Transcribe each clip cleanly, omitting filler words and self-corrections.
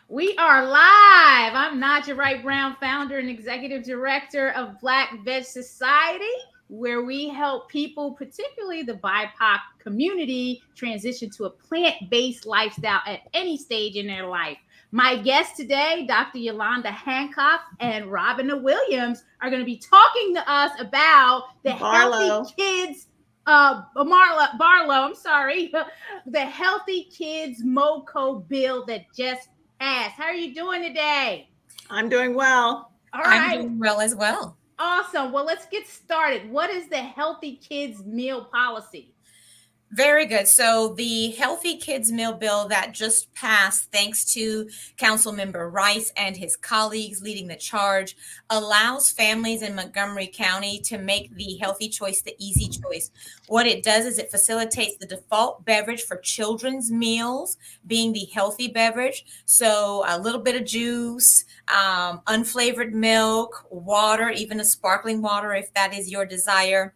We are live. I'm Naijha Wright-Brown, founder and executive director of Black Veg Society, where we help people, particularly the BIPOC community, transition to a plant-based lifestyle at any stage in their life. My guests today, Dr. Yolanda Hancock and Robina Williams, are going to be talking to us about the Healthy Kids Barlow, I'm sorry, the Healthy Kids MoCo bill that just passed. How are you doing today? I'm doing well. All I'm right. doing well as well. Awesome. Well, let's get started. What is the Healthy Kids Meal Policy? Very good. So the Healthy Kids Meal Bill that just passed, thanks to Councilmember Rice and his colleagues leading the charge, allows families in Montgomery County to make the healthy choice the easy choice. What it does is it facilitates the default beverage for children's meals being the healthy beverage. So a little bit of juice, unflavored milk, water, even a sparkling water if that is your desire,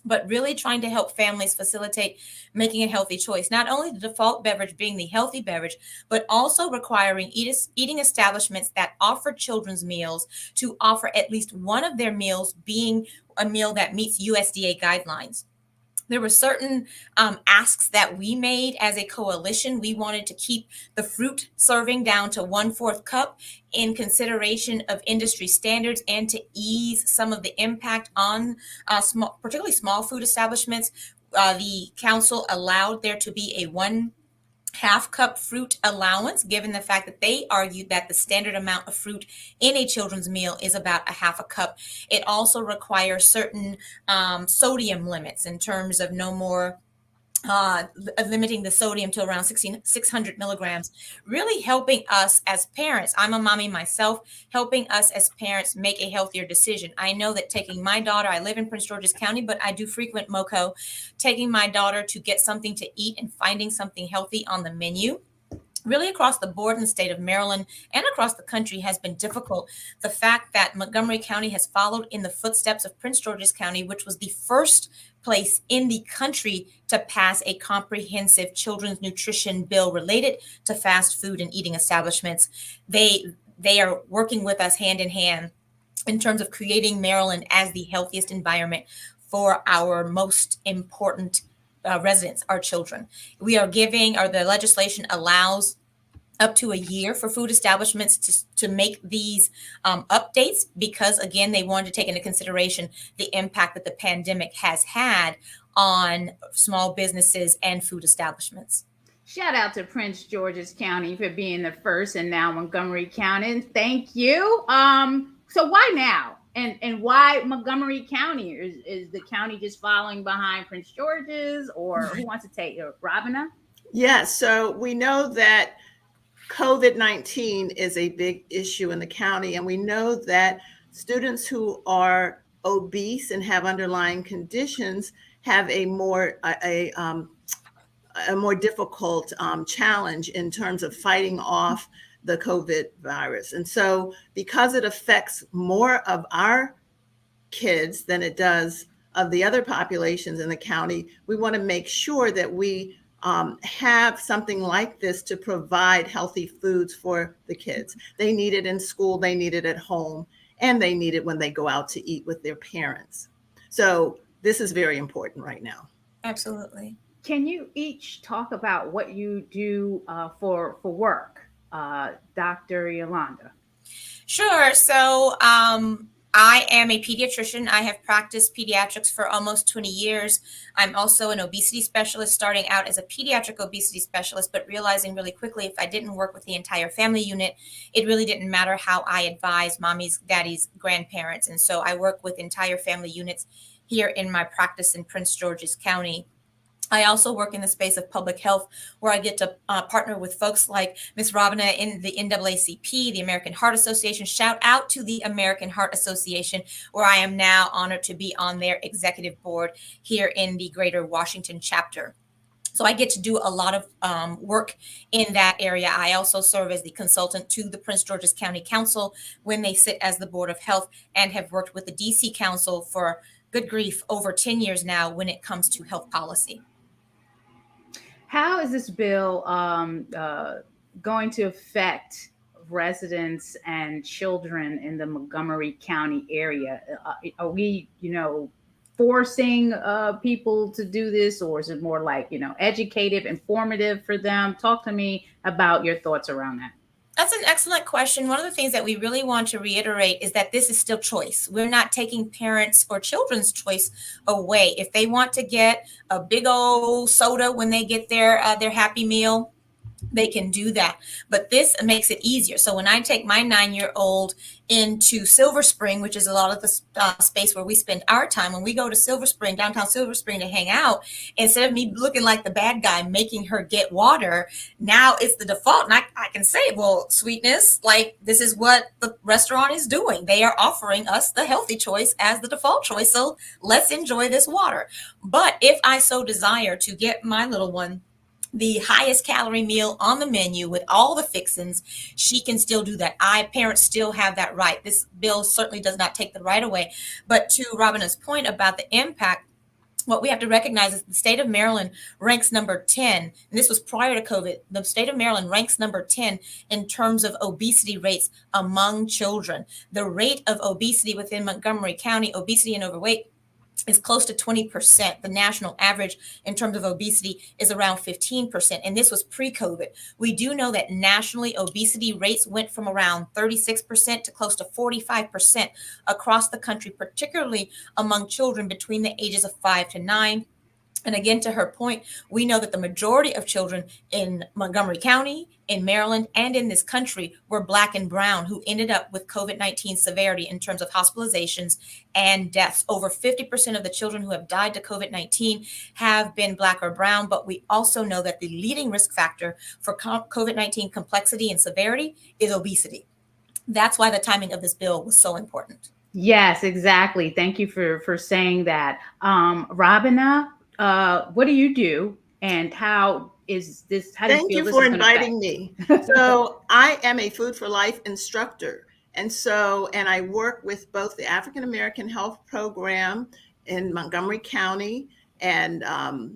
but really trying to help families facilitate making a healthy choice. Not only the default beverage being the healthy beverage, but also requiring eating establishments that offer children's meals to offer at least one of their meals being a meal that meets USDA guidelines. There were certain asks that we made as a coalition. We wanted to keep the fruit serving down to 1/4 cup in consideration of industry standards and to ease some of the impact on particularly small food establishments. The council allowed there to be a 1/2 cup fruit allowance, given the fact that they argued that the standard amount of fruit in a children's meal is about 1/2 cup. It also requires certain sodium limits in terms of no more limiting the sodium to around 600 milligrams, really helping us as parents. I'm a mommy myself, helping us as parents make a healthier decision. I know that taking my daughter, I live in Prince George's County, but I do frequent MoCo, taking my daughter to get something to eat and finding something healthy on the menu really across the board in the state of Maryland and across the country has been difficult. The fact that Montgomery County has followed in the footsteps of Prince George's County, which was the first place in the country to pass a comprehensive children's nutrition bill related to fast food and eating establishments. They are working with us hand in hand in terms of creating Maryland as the healthiest environment for our most important residents, our children. We are giving, or the legislation allows up to a year for food establishments to make these updates because, again, they wanted to take into consideration the impact that the pandemic has had on small businesses and food establishments. Shout out to Prince George's County for being the first and now Montgomery County. Thank you. So why now? And why Montgomery County? Is the county just following behind Prince George's, or who wants to take it? Robina? Yes, so we know that COVID-19 is a big issue in the county, and we know that students who are obese and have underlying conditions have a more difficult challenge in terms of fighting off the COVID virus. And so because it affects more of our kids than it does of the other populations in the county, we want to make sure that we have something like this to provide healthy foods for the kids. They need it in school, they need it at home, and they need it when they go out to eat with their parents. So this is very important right now. Absolutely. Can you each talk about what you do for work? Dr. Yolanda. Sure. So I am a pediatrician. I have practiced pediatrics for almost 20 years. I'm also an obesity specialist, starting out as a pediatric obesity specialist, but realizing really quickly if I didn't work with the entire family unit, it really didn't matter how I advise mommies, daddies, grandparents. And so I work with entire family units here in my practice in Prince George's County. I also work in the space of public health, where I get to partner with folks like Ms. Robina in the NAACP, the American Heart Association. Shout out to the American Heart Association, where I am now honored to be on their executive board here in the Greater Washington chapter. So I get to do a lot of work in that area. I also serve as the consultant to the Prince George's County Council when they sit as the Board of Health, and have worked with the DC Council for, good grief, over 10 years now when it comes to health policy. How is this bill going to affect residents and children in the Montgomery County area? Are we, forcing people to do this, or is it more like, educative, informative for them? Talk to me about your thoughts around that. That's an excellent question. One of the things that we really want to reiterate is that this is still choice. We're not taking parents or children's choice away. If they want to get a big old soda when they get their Happy Meal, they can do that. But this makes it easier. So when I take my 9-year-old into Silver Spring, which is a lot of the space where we spend our time, when we go to Silver Spring, downtown Silver Spring, to hang out, instead of me looking like the bad guy making her get water, now it's the default. And I can say, well, sweetness, like, this is what the restaurant is doing. They are offering us the healthy choice as the default choice. So let's enjoy this water. But if I so desire to get my little one the highest calorie meal on the menu with all the fixins, she can still do that. Parents still have that right. This bill certainly does not take the right away. But to Robina's point about the impact, what we have to recognize is the state of Maryland ranks number 10. And this was prior to COVID. The state of Maryland ranks number 10 in terms of obesity rates among children. The rate of obesity within Montgomery County, obesity and overweight, is close to 20%. The national average in terms of obesity is around 15%. And this was pre-COVID. We do know that nationally, obesity rates went from around 36% to close to 45% across the country, particularly among children between the ages of 5 to 9. And again, to her point, we know that the majority of children in Montgomery County, in Maryland, and in this country were Black and brown who ended up with COVID-19 severity in terms of hospitalizations and deaths. Over 50% of the children who have died to COVID-19 have been Black or brown, but we also know that the leading risk factor for COVID-19 complexity and severity is obesity. That's why the timing of this bill was so important. Yes, exactly. Thank you for saying that. Robina, what do you do, and how is this? How do you feel? Thank you for inviting me. So I am a Food for Life instructor. And I work with both the African American Health Program in Montgomery County. And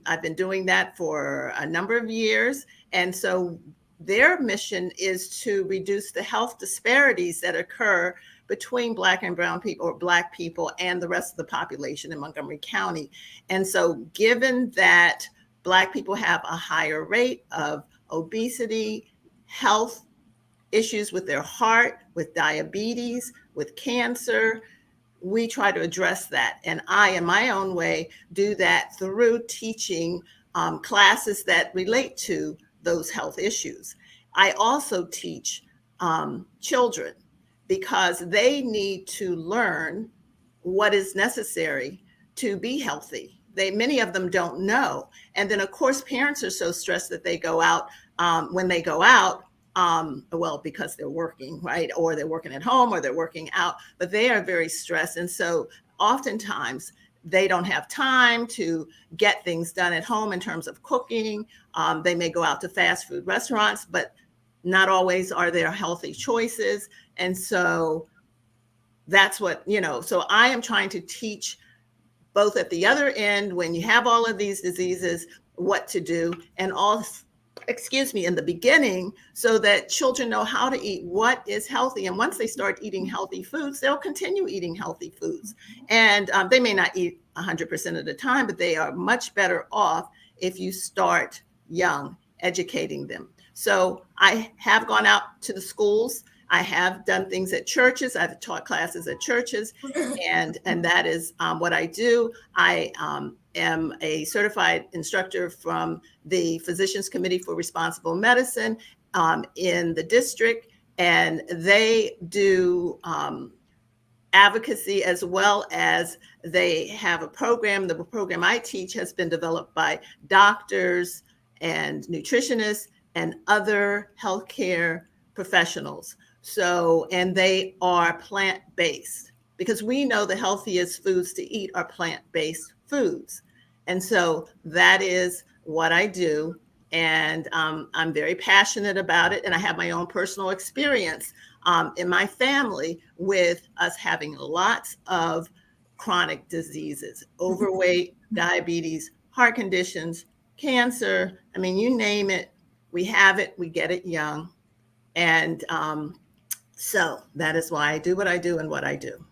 I've been doing that for a number of years. And so their mission is to reduce the health disparities that occur between Black and brown people, or Black people, and the rest of the population in Montgomery County. And so given that Black people have a higher rate of obesity, health issues with their heart, with diabetes, with cancer, we try to address that. And I, in my own way, do that through teaching classes that relate to those health issues. I also teach children, because they need to learn what is necessary to be healthy. Many of them don't know. And then, of course, parents are so stressed that they go out. When they go out, because they're working, right? Or they're working at home, or they're working out, but they are very stressed. And so oftentimes they don't have time to get things done at home in terms of cooking. They may go out to fast food restaurants, but not always are there healthy choices. And so that's what, so I am trying to teach both at the other end, when you have all of these diseases, what to do, and also, in the beginning, so that children know how to eat what is healthy. And once they start eating healthy foods, they'll continue eating healthy foods. And they may not eat 100% of the time, but they are much better off if you start young, educating them. So I have gone out to the schools. I have done things at churches. I've taught classes at churches, and that is what I do. I am a certified instructor from the Physicians Committee for Responsible Medicine in the district, and they do advocacy, as well as they have a program. The program I teach has been developed by doctors and nutritionists and other healthcare professionals. So, and they are plant-based, because we know the healthiest foods to eat are plant-based foods. And so that is what I do. And I'm very passionate about it. And I have my own personal experience in my family with us having lots of chronic diseases, overweight, diabetes, heart conditions, cancer. I mean, you name it, we have it, we get it young. And So that is why I do what I do and what I do.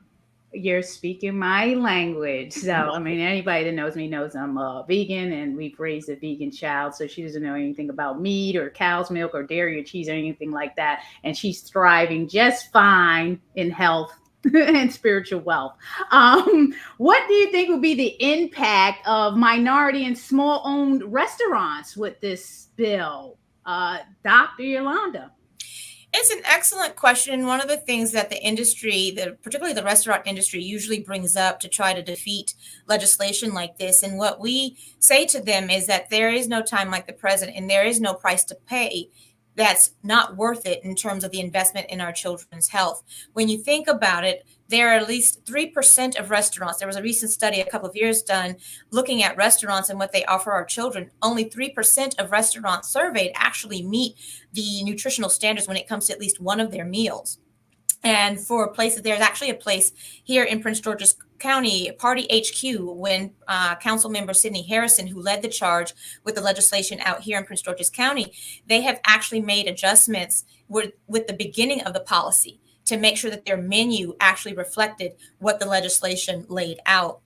You're speaking my language. So, I mean, anybody that knows me knows I'm a vegan and we've raised a vegan child. So she doesn't know anything about meat or cow's milk or dairy or cheese or anything like that. And she's thriving just fine in health and spiritual wealth. What do you think would be the impact of minority and small owned restaurants with this bill? Dr. Yolanda. It's an excellent question. One of the things that the industry, particularly the restaurant industry, usually brings up to try to defeat legislation like this. And what we say to them is that there is no time like the present, and there is no price to pay that's not worth it in terms of the investment in our children's health. When you think about it, there are at least 3% of restaurants. There was a recent study a couple of years done looking at restaurants and what they offer our children. Only 3% of restaurants surveyed actually meet the nutritional standards when it comes to at least one of their meals. And for places, there's actually a place here in Prince George's County, Party HQ, when Councilmember Sidney Harrison, who led the charge with the legislation out here in Prince George's County, they have actually made adjustments with the beginning of the policy to make sure that their menu actually reflected what the legislation laid out.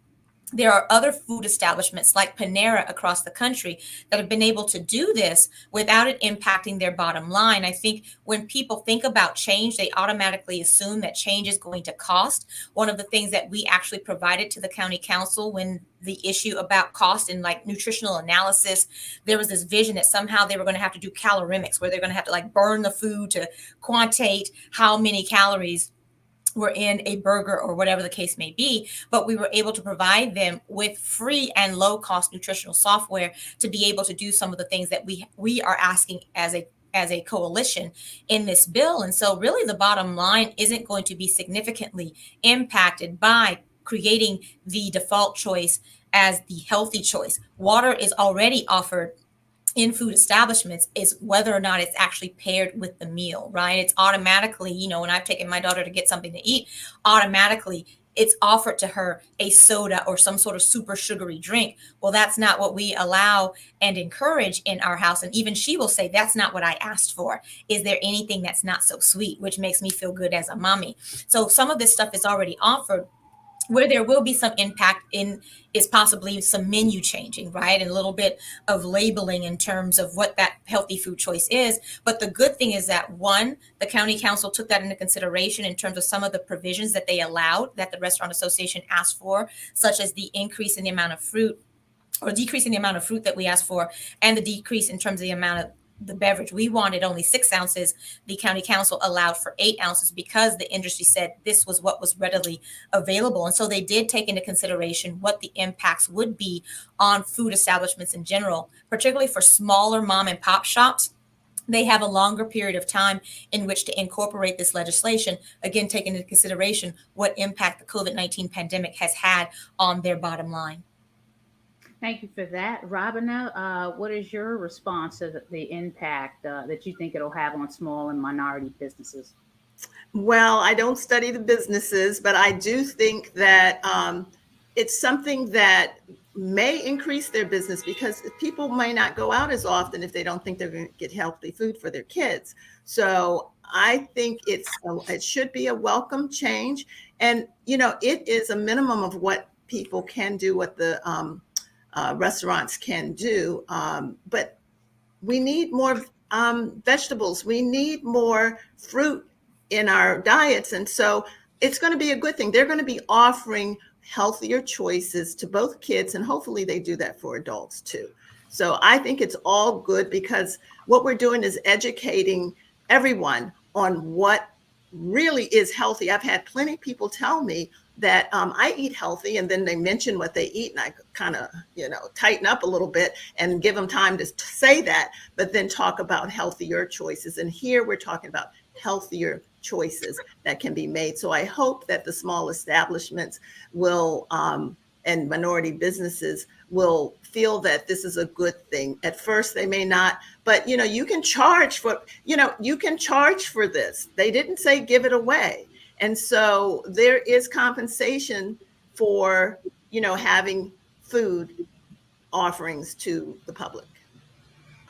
There are other food establishments like Panera across the country that have been able to do this without it impacting their bottom line. I think when people think about change, they automatically assume that change is going to cost. One of the things that we actually provided to the county council when the issue about cost and like nutritional analysis, there was this vision that somehow they were going to have to do calorimics, where they're going to have to like burn the food to quantitate how many calories were in a burger or whatever the case may be. But we were able to provide them with free and low cost nutritional software to be able to do some of the things that we are asking as a coalition in this bill. And so really the bottom line isn't going to be significantly impacted by creating the default choice as the healthy choice. Water is already offered in food establishments, is whether or not it's actually paired with the meal, right? It's automatically, when I've taken my daughter to get something to eat, automatically it's offered to her a soda or some sort of super sugary drink. Well, that's not what we allow and encourage in our house. And even she will say, that's not what I asked for. Is there anything that's not so sweet, which makes me feel good as a mommy? So some of this stuff is already offered. Where there will be some impact in is possibly some menu changing, right? And a little bit of labeling in terms of what that healthy food choice is. But the good thing is that one, the county council took that into consideration in terms of some of the provisions that they allowed, that the Restaurant Association asked for, such as the increase in the amount of fruit or decreasing the amount of fruit that we asked for, and the decrease in terms of the amount of the beverage. We wanted only 6 ounces. The county council allowed for 8 ounces because the industry said this was what was readily available. And so they did take into consideration what the impacts would be on food establishments in general, particularly for smaller mom and pop shops. They have a longer period of time in which to incorporate this legislation, again, taking into consideration what impact the COVID-19 pandemic has had on their bottom line. Thank you for that. Robina, what is your response to the impact that you think it'll have on small and minority businesses? Well, I don't study the businesses, but I do think that it's something that may increase their business because people may not go out as often if they don't think they're going to get healthy food for their kids. So I think it should be a welcome change. And, it is a minimum of what people can do, what the restaurants can do, but we need more vegetables. We need more fruit in our diets. And so it's going to be a good thing. They're going to be offering healthier choices to both kids, and hopefully they do that for adults too. So I think it's all good because what we're doing is educating everyone on what really is healthy. I've had plenty of people tell me that I eat healthy, and then they mention what they eat, and I kind of, tighten up a little bit and give them time to say that, but then talk about healthier choices. And here we're talking about healthier choices that can be made. So I hope that the small establishments will, and minority businesses will feel that this is a good thing. At first they may not, but you can charge for, this. They didn't say give it away. And so there is compensation for, having food offerings to the public.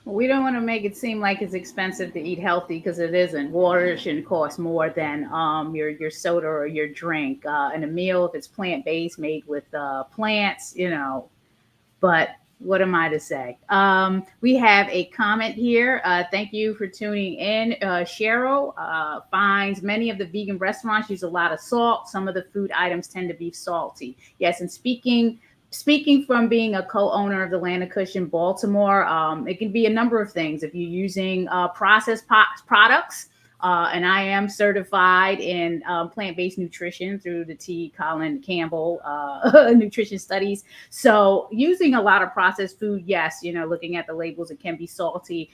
We don't want to make it seem like it's expensive to eat healthy because it isn't. Water shouldn't cost more than your soda or your drink. And a meal, if it's plant based, made with plants, But what am I to say? We have a comment here. Thank you for tuning in. Cheryl finds many of the vegan restaurants use a lot of salt. Some of the food items tend to be salty. Yes, and speaking from being a co-owner of the Land of Kush in Baltimore, it can be a number of things. If you're using processed products, and I am certified in plant-based nutrition through the T. Colin Campbell nutrition studies. So using a lot of processed food, yes, looking at the labels, it can be salty.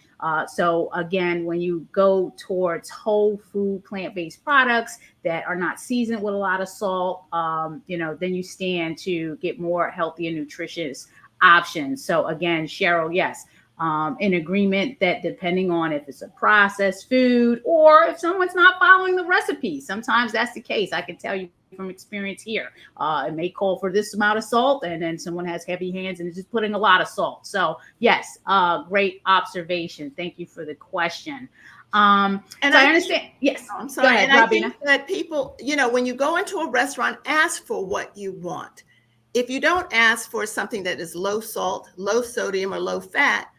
So again, when you go towards whole food plant-based products that are not seasoned with a lot of salt, then you stand to get more healthy and nutritious options. So again, Cheryl, yes. In agreement that depending on if it's a processed food or if someone's not following the recipe, sometimes that's the case. I can tell you from experience here. It may call for this amount of salt, and then someone has heavy hands and is just putting a lot of salt. So yes, great observation. Thank you for the question. And so I understand. Yes, I'm sorry. Go ahead, and Robina. I think that people, when you go into a restaurant, ask for what you want. If you don't ask for something that is low salt, low sodium, or low fat,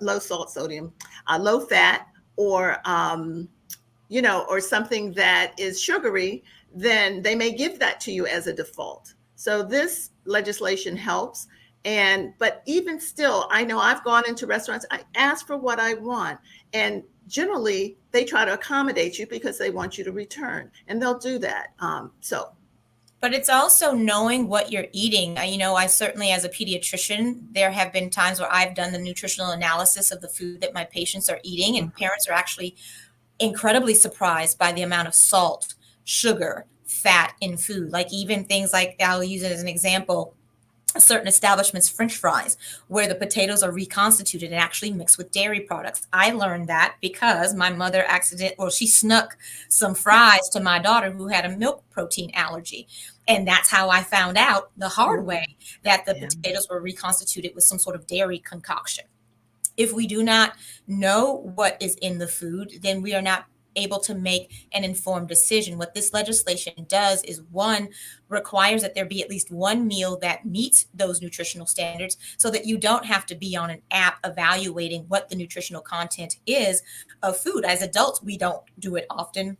low salt, sodium, low fat, or or something that is sugary, then they may give that to you as a default. So this legislation helps. But even still, I know I've gone into restaurants, I ask for what I want. And generally, they try to accommodate you because they want you to return, and they'll do that. But it's also knowing what you're eating. I certainly, as a pediatrician, there have been times where I've done the nutritional analysis of the food that my patients are eating, and parents are actually incredibly surprised by the amount of salt, sugar, fat in food. Like even things like, I'll use it as an example, certain establishments' French fries, where the potatoes are reconstituted and actually mixed with dairy products. I learned that because my mother she snuck some fries to my daughter who had a milk protein allergy. And that's how I found out the hard way that the potatoes were reconstituted with some sort of dairy concoction. If we do not know what is in the food, then we are not able to make an informed decision. What this legislation does is, one, requires that there be at least one meal that meets those nutritional standards so that you don't have to be on an app evaluating what the nutritional content is of food. As adults, we don't do it often.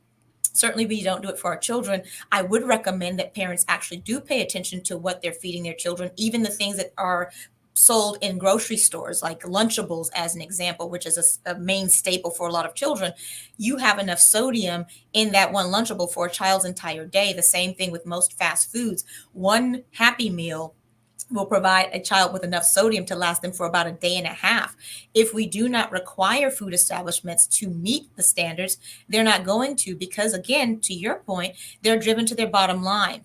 Certainly, we don't do it for our children. I would recommend that parents actually do pay attention to what they're feeding their children, even the things that are sold in grocery stores, like Lunchables, as an example, which is a main staple for a lot of children. You have enough sodium in that one Lunchable for a child's entire day. The same thing with most fast foods. One Happy Meal will provide a child with enough sodium to last them for about a day and a half. If we do not require food establishments to meet the standards, they're not going to, because again, to your point, they're driven to their bottom line.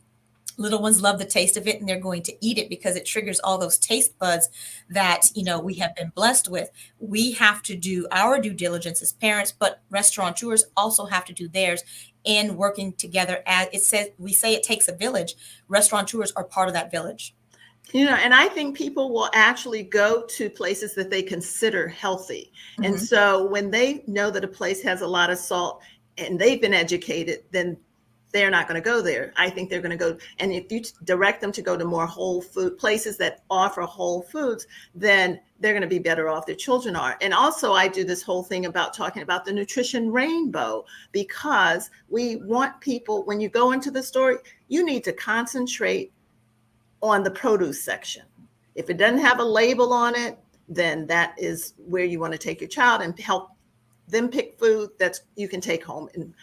Little ones love the taste of it, and they're going to eat it because it triggers all those taste buds that, we have been blessed with. We have to do our due diligence as parents, but restaurateurs also have to do theirs in working together. As it says, we say it takes a village. Restaurateurs are part of that village. And I think people will actually go to places that they consider healthy. Mm-hmm. And so when they know that a place has a lot of salt and they've been educated, then they're not going to go there. I think they're going to go. And if you direct them to go to more whole food places that offer whole foods, then they're going to be better off. Their children are. And also I do this whole thing about talking about the nutrition rainbow, because we want people, when you go into the store, you need to concentrate on the produce section. If it doesn't have a label on it, then that is where you want to take your child and help them pick food that you can take home and,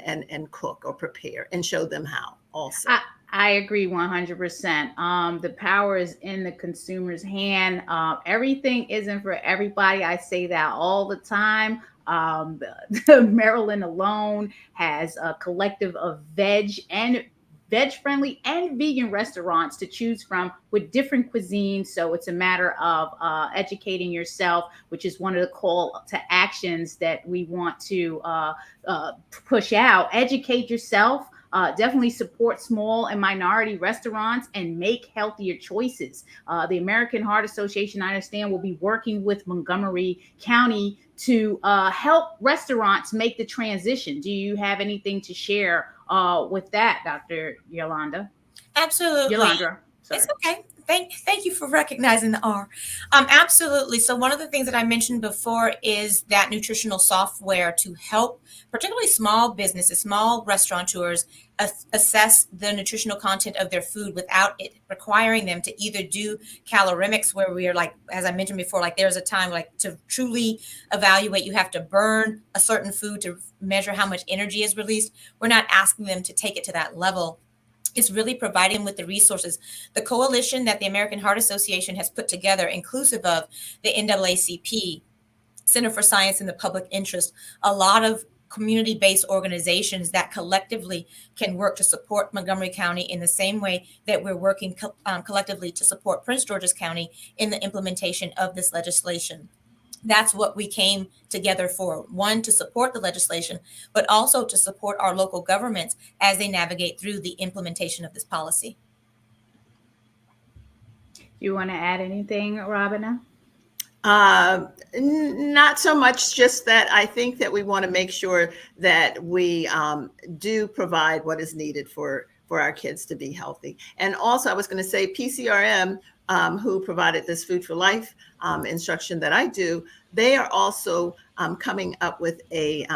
and cook or prepare and show them how also. I agree 100%. The power is in the consumer's hand. Everything isn't for everybody. I say that all the time. Maryland alone has a collective of veg-friendly and vegan restaurants to choose from with different cuisines. So it's a matter of educating yourself, which is one of the call to actions that we want to push out. Educate yourself. definitely support small and minority restaurants and make healthier choices. The American Heart Association, I understand, will be working with Montgomery County to help restaurants make the transition. Do you have anything to share with that, Dr. Yolanda? Absolutely. Yolanda, sorry. It's okay. Thank you for recognizing the R. Absolutely. So one of the things that I mentioned before is that nutritional software to help particularly small businesses, small restaurateurs assess the nutritional content of their food without it requiring them to either do caloremics, where we are like, as I mentioned before, like there's a time like to truly evaluate, you have to burn a certain food to measure how much energy is released. We're not asking them to take it to that level. It's really providing them with the resources. The coalition that the American Heart Association has put together, inclusive of the NAACP, Center for Science and the Public Interest, a lot of community-based organizations that collectively can work to support Montgomery County in the same way that we're working collectively to support Prince George's County in the implementation of this legislation. That's what we came together for. One, to support the legislation, but also to support our local governments as they navigate through the implementation of this policy. Do you want to add anything, Robina? Not so much, just that I think that we want to make sure that we do provide what is needed for our kids to be healthy. And also, I was going to say PCRM, who provided this Food for Life instruction that I do, they are also coming up with a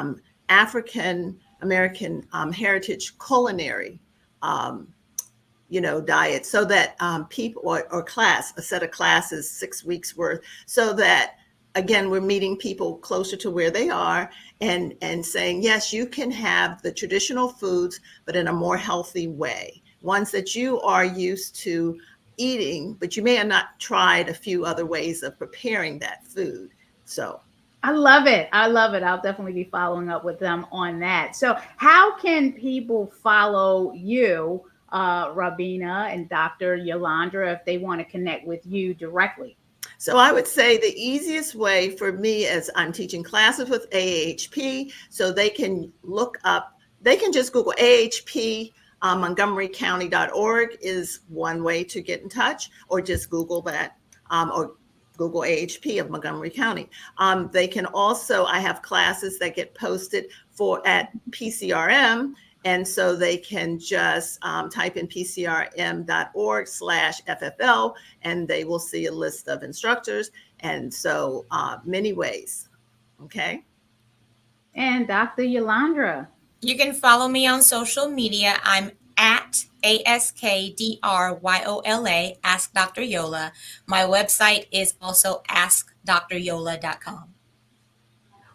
African American heritage culinary diet, so that people or class, a set of classes, 6 weeks worth, so that again, we're meeting people closer to where they are and saying, yes, you can have the traditional foods, but in a more healthy way, ones that you are used to eating, but you may have not tried a few other ways of preparing that food. So I love it. I love it. I'll definitely be following up with them on that. So how can people follow you, Robina and Dr. Yolanda, if they want to connect with you directly? So I would say the easiest way for me is I'm teaching classes with AAHP, so they can look up, they can just Google AAHP, MontgomeryCounty.org is one way to get in touch, or just Google that, or Google AHP of Montgomery County. They can also, I have classes that get posted at PCRM, and so they can just type in pcrm.org/FFL, and they will see a list of instructors. And so many ways. Okay. And Dr. Yolanda. You can follow me on social media. I'm at AskDrYola, Ask Dr. Yola. My website is also askdryola.com.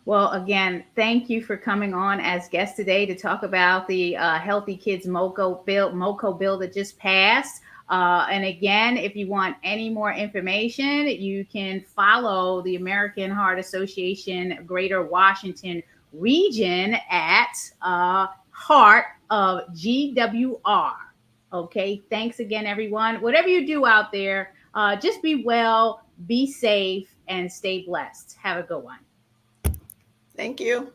Well, again, thank you for coming on as guest today to talk about the Healthy Kids MoCo bill that just passed. And again, if you want any more information, you can follow the American Heart Association Greater Washington Region at Heart of GWR. Okay, thanks again, everyone. Whatever you do out there, just be well, be safe, and stay blessed. Have a good one. Thank you.